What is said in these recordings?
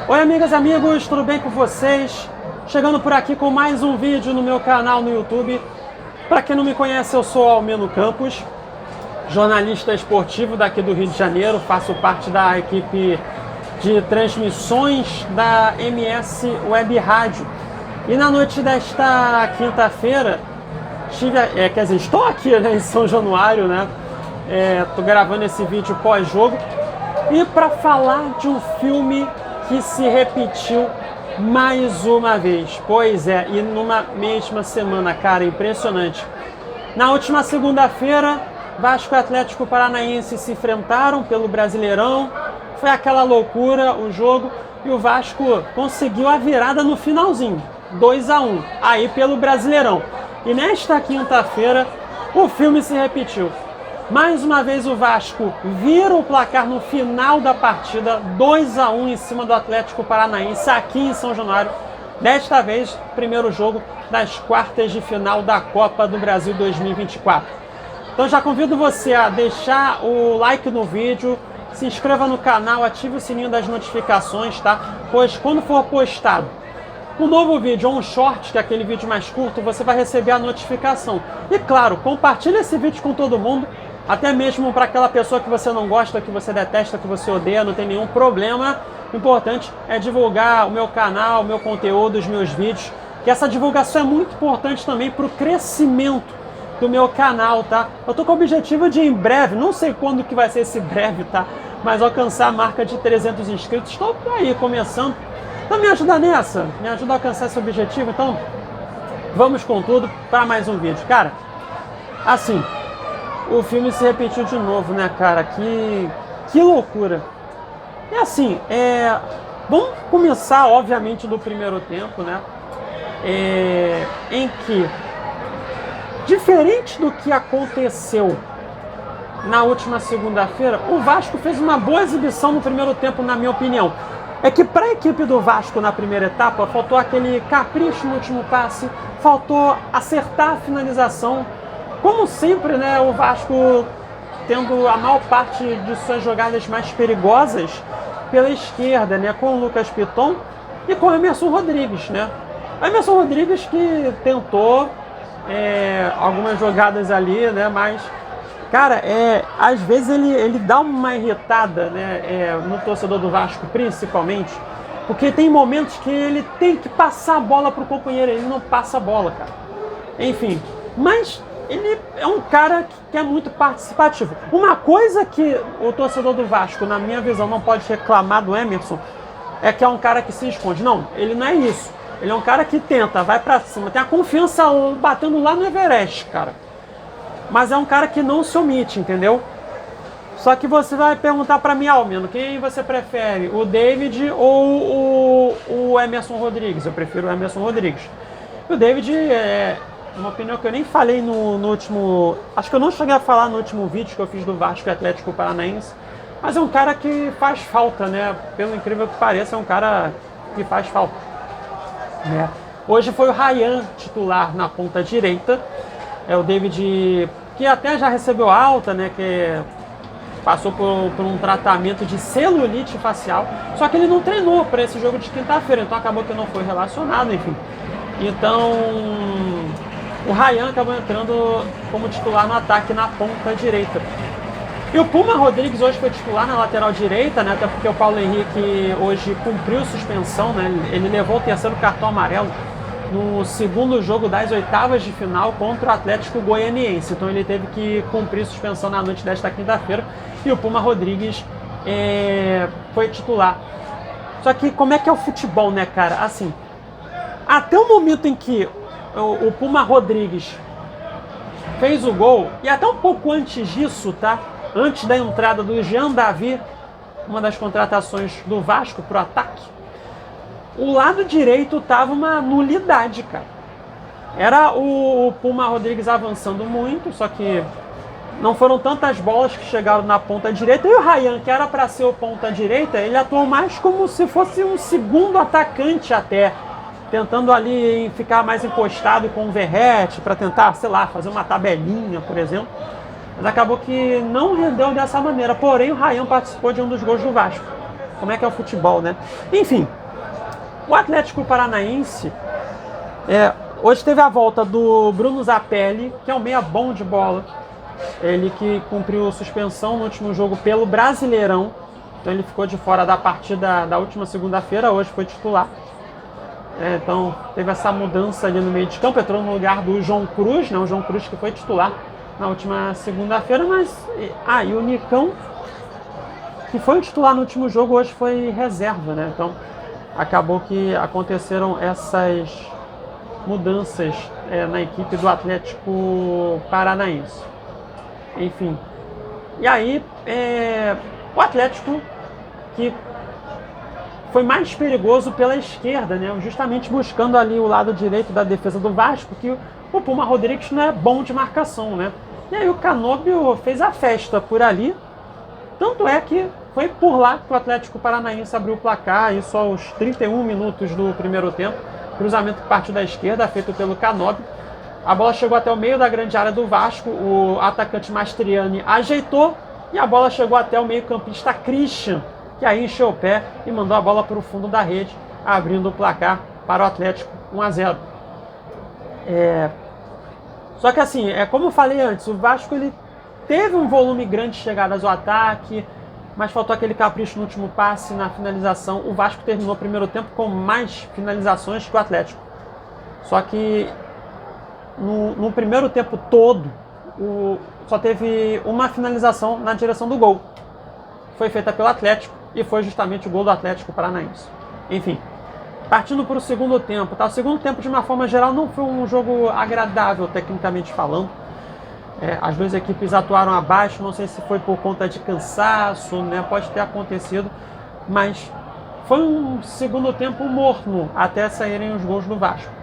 Oi amigas e amigos, tudo bem com vocês? Chegando por aqui com mais um vídeo no meu canal no YouTube. Para quem não me conhece, eu sou Almeno Campos, jornalista esportivo daqui do Rio de Janeiro, faço parte da equipe de transmissões da MS Web Rádio. E na noite desta quinta-feira, estou aqui, né, em São Januário, né? Tô gravando esse vídeo pós-jogo e para falar de um filme que se repetiu mais uma vez. Pois é, e numa mesma semana, cara, impressionante. Na última segunda-feira, Vasco e Atlético Paranaense se enfrentaram pelo Brasileirão. Foi aquela loucura o jogo e o Vasco conseguiu a virada no finalzinho, 2-1, aí pelo Brasileirão. E nesta quinta-feira, o filme se repetiu. Mais uma vez o Vasco vira o placar no final da partida, 2-1 em cima do Atlético Paranaense, aqui em São Januário. Desta vez, primeiro jogo das quartas de final da Copa do Brasil 2024. Então já convido você a deixar o like no vídeo, se inscreva no canal, ative o sininho das notificações, tá? Pois quando for postado um novo vídeo ou um short, que é aquele vídeo mais curto, você vai receber a notificação. E claro, compartilhe esse vídeo com todo mundo, até mesmo para aquela pessoa que você não gosta, que você detesta, que você odeia, não tem nenhum problema. O importante é divulgar o meu canal, o meu conteúdo, os meus vídeos, que essa divulgação é muito importante também para o crescimento do meu canal, tá? Eu tô com o objetivo de em breve, não sei quando que vai ser esse breve, tá? Mas alcançar a marca de 300 inscritos, estou aí começando. Então me ajuda nessa, me ajuda a alcançar esse objetivo. Então vamos com tudo para mais um vídeo. Cara, assim, o filme se repetiu de novo, né, cara? Que loucura. E assim, vamos começar, obviamente, do primeiro tempo, né? Em que, diferente do que aconteceu na última segunda-feira, o Vasco fez uma boa exibição no primeiro tempo, na minha opinião. É que para a equipe do Vasco na primeira etapa, faltou aquele capricho no último passe, faltou acertar a finalização. Como sempre, né, o Vasco tendo a maior parte de suas jogadas mais perigosas pela esquerda, né, com o Lucas Piton e com o Emerson Rodrigues, né? O Emerson Rodrigues que tentou algumas jogadas ali, né, mas cara, às vezes ele dá uma irritada, né, no torcedor do Vasco, principalmente, porque tem momentos que ele tem que passar a bola pro companheiro, ele não passa a bola, cara. Enfim, mas ele é um cara que é muito participativo. Uma coisa que o torcedor do Vasco, na minha visão, não pode reclamar do Emerson, é que é um cara que se esconde. Não, ele não é isso. Ele é um cara que tenta, vai pra cima, tem a confiança batendo lá no Everest, cara. Mas é um cara que não se omite, entendeu? Só que você vai perguntar pra mim, Almeno, quem você prefere? O David ou o Emerson Rodrigues? Eu prefiro o Emerson Rodrigues. O David é uma opinião que eu nem falei no último... Acho que eu não cheguei a falar no último vídeo que eu fiz do Vasco e Atlético Paranaense. Mas é um cara que faz falta, né? Pelo incrível que pareça, é um cara que faz falta, né? Hoje foi o Ryan titular na ponta direita. O David, que até já recebeu alta, né, que passou por um tratamento de celulite facial, só que ele não treinou para esse jogo de quinta-feira, então acabou que não foi relacionado, enfim. Então, o Ryan acabou entrando como titular no ataque na ponta direita. E o Puma Rodrigues hoje foi titular na lateral direita, né, até porque o Paulo Henrique hoje cumpriu suspensão, né, ele levou o terceiro cartão amarelo no segundo jogo das oitavas de final contra o Atlético Goianiense. Então ele teve que cumprir suspensão na noite desta quinta-feira e o Puma Rodrigues foi titular. Só que como é que é o futebol, né, cara? Assim, até o momento em que o Puma Rodrigues fez o gol, e até um pouco antes disso, tá? Antes da entrada do Jean Davi, uma das contratações do Vasco para o ataque, o lado direito tava uma nulidade, cara. Era o Puma Rodrigues avançando muito, só que não foram tantas bolas que chegaram na ponta direita. E o Ryan, que era para ser o ponta direita, ele atuou mais como se fosse um segundo atacante até, tentando ali ficar mais encostado com o Verratti para tentar, sei lá, fazer uma tabelinha, por exemplo. Mas acabou que não rendeu dessa maneira. Porém, o Ryan participou de um dos gols do Vasco. como é que é o futebol, né? Enfim, o Atlético Paranaense, hoje teve a volta do Bruno Zapelli, que é um meia bom de bola. Ele que cumpriu suspensão no último jogo pelo Brasileirão. Então ele ficou de fora da partida da última segunda-feira, hoje foi titular. Então teve essa mudança ali no meio de campo, entrou no lugar do João Cruz, né? O João Cruz que foi titular na última segunda-feira, mas... e o Nicão, que foi o titular no último jogo, hoje foi reserva, né? Então acabou que aconteceram essas mudanças na equipe do Atlético Paranaense. Enfim, e aí o Atlético que foi mais perigoso pela esquerda, né? Justamente buscando ali o lado direito da defesa do Vasco, que o Puma Rodrigues não é bom de marcação, né? E aí o Canóbio fez a festa por ali, tanto é que foi por lá que o Atlético Paranaense abriu o placar, isso aos 31 minutos do primeiro tempo, cruzamento que partiu da esquerda, feito pelo Canóbio. A bola chegou até o meio da grande área do Vasco, o atacante Mastriani ajeitou e a bola chegou até o meio-campista Christian, que aí encheu o pé e mandou a bola para o fundo da rede, abrindo o placar para o Atlético 1-0. Só que assim, como eu falei antes, o Vasco ele teve um volume grande de chegadas ao ataque, mas faltou aquele capricho no último passe, na finalização. O Vasco terminou o primeiro tempo com mais finalizações que o Atlético. Só que no primeiro tempo todo, só teve uma finalização na direção do gol. Foi feita pelo Atlético e foi justamente o gol do Atlético Paranaense. Enfim, partindo para o segundo tempo. O segundo tempo, de uma forma geral, não foi um jogo agradável, tecnicamente falando. As duas equipes atuaram abaixo, não sei se foi por conta de cansaço, né? Pode ter acontecido, mas foi um segundo tempo morno até saírem os gols do Vasco.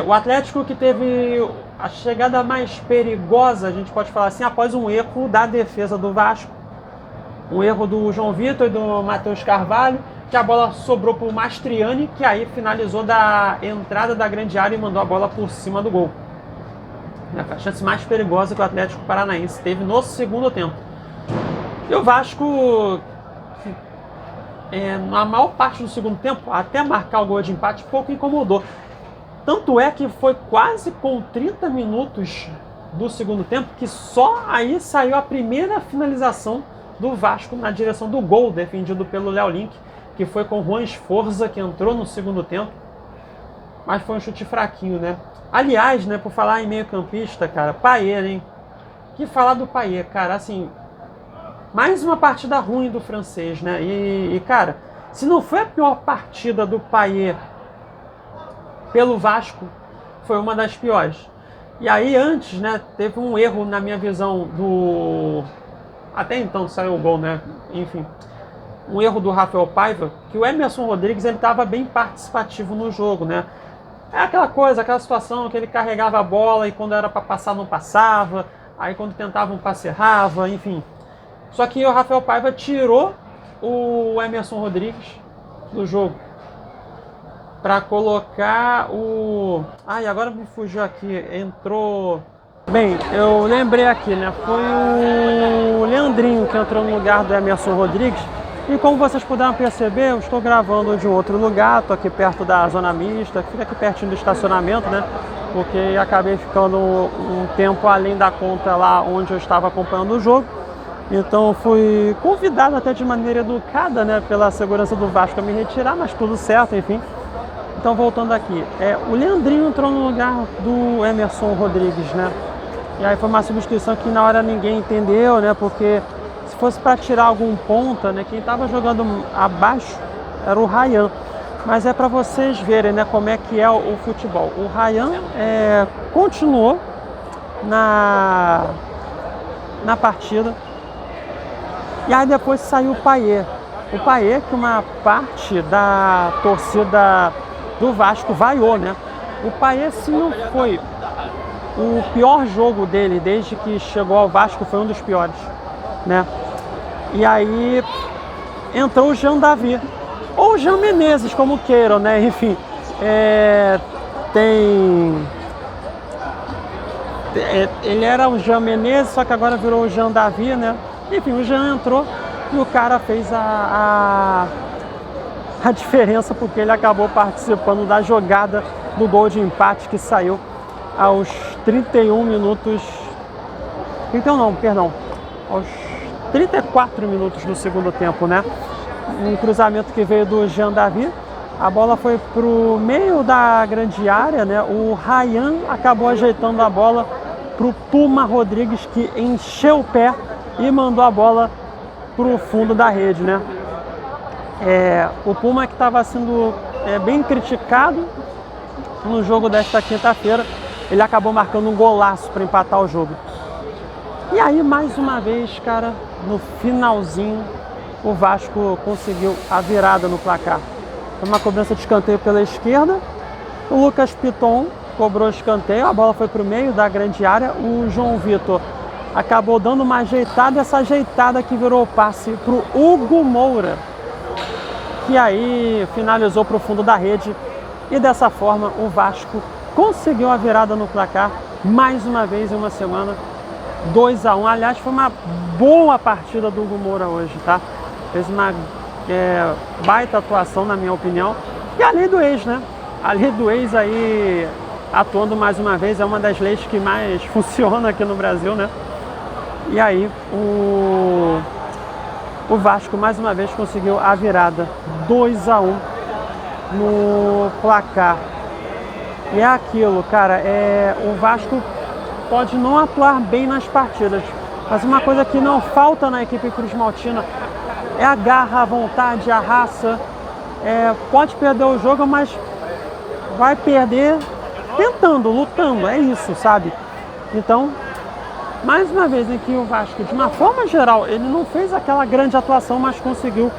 O Atlético que teve a chegada mais perigosa, a gente pode falar assim, após um erro da defesa do Vasco, um erro do João Vitor e do Matheus Carvalho, que a bola sobrou para o Mastriani, que aí finalizou da entrada da grande área e mandou a bola por cima do gol. A chance mais perigosa que o Atlético Paranaense teve no segundo tempo. E o Vasco, na maior parte do segundo tempo, até marcar o gol de empate, pouco incomodou. Tanto é que foi quase com 30 minutos do segundo tempo que só aí saiu a primeira finalização do Vasco na direção do gol, defendido pelo Léo Link, que foi com o Juan Esforza, que entrou no segundo tempo. Mas foi um chute fraquinho, né? Aliás, né, por falar em meio-campista, cara, Payet, hein? Que falar do Payet, cara, assim, mais uma partida ruim do francês, né? E cara, se não foi a pior partida do Payet pelo Vasco, foi uma das piores. E aí antes, né, teve um erro na minha visão do... Até então saiu o gol, né? Enfim, um erro do Rafael Paiva, que o Emerson Rodrigues, ele estava bem participativo no jogo, né? É aquela coisa, aquela situação que ele carregava a bola e quando era para passar não passava, aí quando tentava um passe errava, enfim. Só que o Rafael Paiva tirou o Emerson Rodrigues do jogo para colocar o... agora me fugiu aqui, entrou... Bem, eu lembrei aqui, né? Foi o Leandrinho que entrou no lugar do Emerson Rodrigues. E como vocês puderam perceber, eu estou gravando de um outro lugar, estou aqui perto da zona mista, fica aqui pertinho do estacionamento, né? Porque acabei ficando um tempo além da conta lá onde eu estava acompanhando o jogo. Então fui convidado até de maneira educada, né, pela segurança do Vasco a me retirar, mas tudo certo, enfim. Então voltando aqui, o Leandrinho entrou no lugar do Emerson Rodrigues, né? E aí foi uma substituição que na hora ninguém entendeu, né? Porque se fosse para tirar algum ponta, né, quem estava jogando abaixo era o Ryan. Mas é para vocês verem, né, como é que é o futebol. O Ryan continuou na partida. E aí depois saiu o Payet. O Payet, que uma parte da torcida do Vasco vaiou, né? O Payet, se não foi o pior jogo dele desde que chegou ao Vasco, foi um dos piores, né? E aí entrou o Jean Davi, ou Jean Menezes, como queiram, né? Enfim, ele era o Jean Menezes, só que agora virou o Jean Davi, né? Enfim, o Jean entrou e o cara fez a diferença, porque ele acabou participando da jogada do gol de empate que saiu aos 31 minutos. 31 não, perdão. Aos 34 minutos do segundo tempo, né? Um cruzamento que veio do Jean Davi. A bola foi pro meio da grande área, né? O Ryan acabou ajeitando a bola pro Puma Rodrigues, que encheu o pé e mandou a bola pro fundo da rede, né? O Puma, que estava sendo bem criticado no jogo desta quinta-feira, ele acabou marcando um golaço para empatar o jogo. E aí, mais uma vez, cara, no finalzinho, o Vasco conseguiu a virada no placar. Foi uma cobrança de escanteio pela esquerda. O Lucas Piton cobrou escanteio, a bola foi para o meio da grande área. O João Vitor acabou dando uma ajeitada, essa ajeitada que virou o passe para o Hugo Moura, que aí finalizou para o fundo da rede. E dessa forma o Vasco conseguiu a virada no placar, mais uma vez em uma semana, 2-1. Aliás, foi uma boa partida do Hugo Moura hoje, tá? Fez uma baita atuação, na minha opinião. E a lei do ex, né? A lei do ex aí atuando mais uma vez, é uma das leis que mais funciona aqui no Brasil, né? E aí o Vasco mais uma vez conseguiu a virada, 2-1 no placar. E é aquilo, cara, o Vasco pode não atuar bem nas partidas, mas uma coisa que não falta na equipe cruzmaltina é a garra, a vontade, a raça. Pode perder o jogo, mas vai perder tentando, lutando, é isso, sabe? Então, mais uma vez em que o Vasco, de uma forma geral, ele não fez aquela grande atuação, mas conseguiu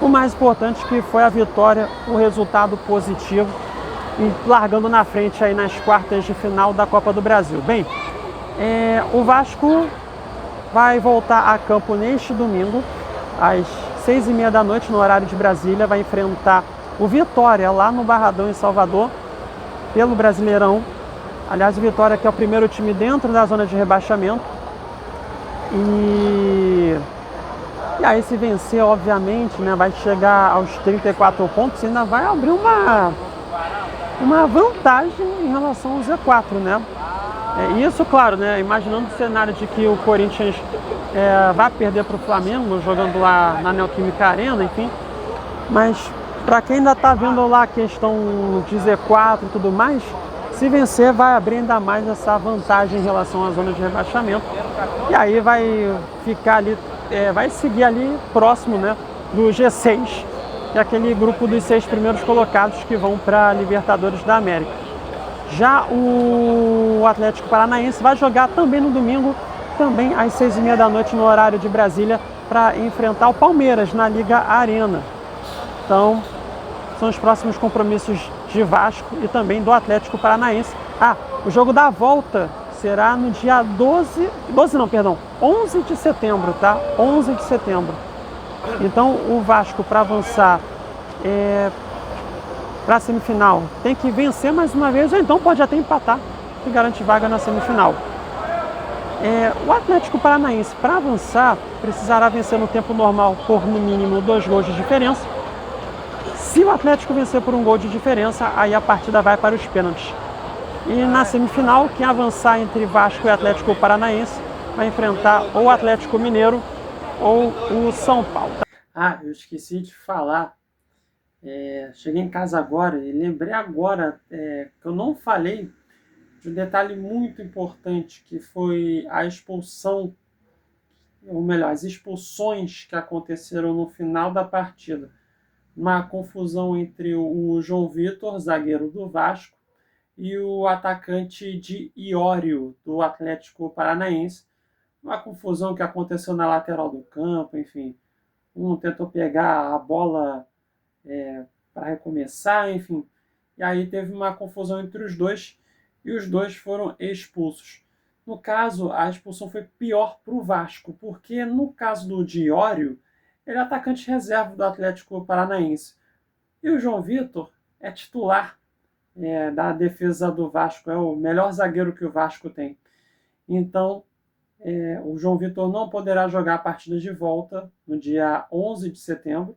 o mais importante, que foi a vitória, o resultado positivo, e largando na frente aí nas quartas de final da Copa do Brasil. Bem, o Vasco vai voltar a campo neste domingo, às 6h30 da noite, no horário de Brasília, vai enfrentar o Vitória lá no Barradão, em Salvador, pelo Brasileirão. Aliás, o Vitória, que é o primeiro time dentro da zona de rebaixamento. E aí, se vencer, obviamente, né, vai chegar aos 34 pontos e ainda vai abrir uma vantagem em relação ao Z4, né? Isso, claro, né, imaginando o cenário de que o Corinthians vai perder para o Flamengo, jogando lá na Neoquímica Arena, enfim. Mas para quem ainda está vendo lá a questão de Z4 e tudo mais, se vencer vai abrir ainda mais essa vantagem em relação à zona de rebaixamento. E aí vai ficar ali, vai seguir ali próximo, né, do G6, que é aquele grupo dos 6 primeiros colocados que vão para a Libertadores da América. Já o Atlético Paranaense vai jogar também no domingo, também às 6h30 da noite, no horário de Brasília, para enfrentar o Palmeiras na Liga Arena. Então, são os próximos compromissos de Vasco e também do Atlético Paranaense. O jogo da volta será no dia 11 de setembro, tá? 11 de setembro. Então, o Vasco, para avançar para a semifinal, tem que vencer mais uma vez, ou então pode até empatar, que garante vaga na semifinal. O Atlético Paranaense, para avançar, precisará vencer no tempo normal por no mínimo 2 gols de diferença. Se o Atlético vencer por 1 gol de diferença, aí a partida vai para os pênaltis. E na semifinal, quem avançar entre Vasco e Atlético Paranaense vai enfrentar ou o Atlético Mineiro ou o São Paulo. Eu esqueci de falar. Cheguei em casa agora e lembrei agora que eu não falei de um detalhe muito importante, que foi a expulsão, ou melhor, as expulsões que aconteceram no final da partida. Uma confusão entre o João Vitor, zagueiro do Vasco, e o atacante de Iório, do Atlético Paranaense. Uma confusão que aconteceu na lateral do campo, enfim. Um tentou pegar a bola para recomeçar, enfim. E aí teve uma confusão entre os dois, e os dois foram expulsos. No caso, a expulsão foi pior para o Vasco, porque no caso do Iório, ele é atacante reserva do Atlético Paranaense. E o João Vitor é titular da defesa do Vasco, é o melhor zagueiro que o Vasco tem. Então, O João Vitor não poderá jogar a partida de volta no dia 11 de setembro.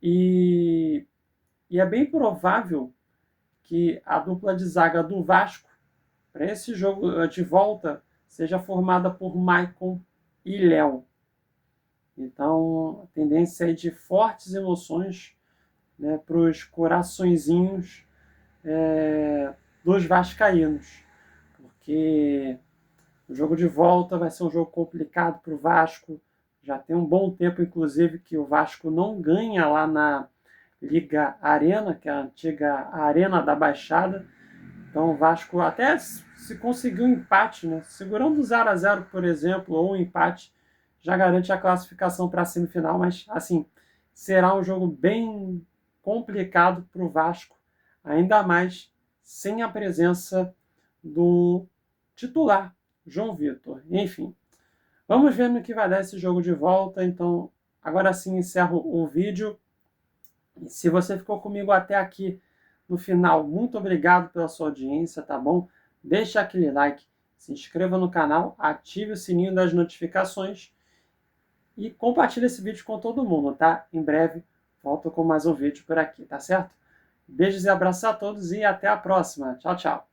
E é bem provável que a dupla de zaga do Vasco, para esse jogo de volta, seja formada por Maicon e Léo. Então, a tendência é de fortes emoções, né, para os coraçõezinhos dos vascaínos. Porque o jogo de volta vai ser um jogo complicado para o Vasco. Já tem um bom tempo, inclusive, que o Vasco não ganha lá na Liga Arena, que é a antiga Arena da Baixada. Então o Vasco até se conseguiu um empate, né? Segurando 0-0, por exemplo, ou um empate, já garante a classificação para a semifinal, mas assim, será um jogo bem complicado para o Vasco, ainda mais sem a presença do titular, João Vitor. Enfim, vamos ver no que vai dar esse jogo de volta. Então, agora sim encerro o vídeo. E se você ficou comigo até aqui no final, muito obrigado pela sua audiência, tá bom? Deixa aquele like, se inscreva no canal, ative o sininho das notificações e compartilhe esse vídeo com todo mundo, tá? Em breve volto com mais um vídeo por aqui, tá certo? Beijos e abraços a todos e até a próxima. Tchau, tchau.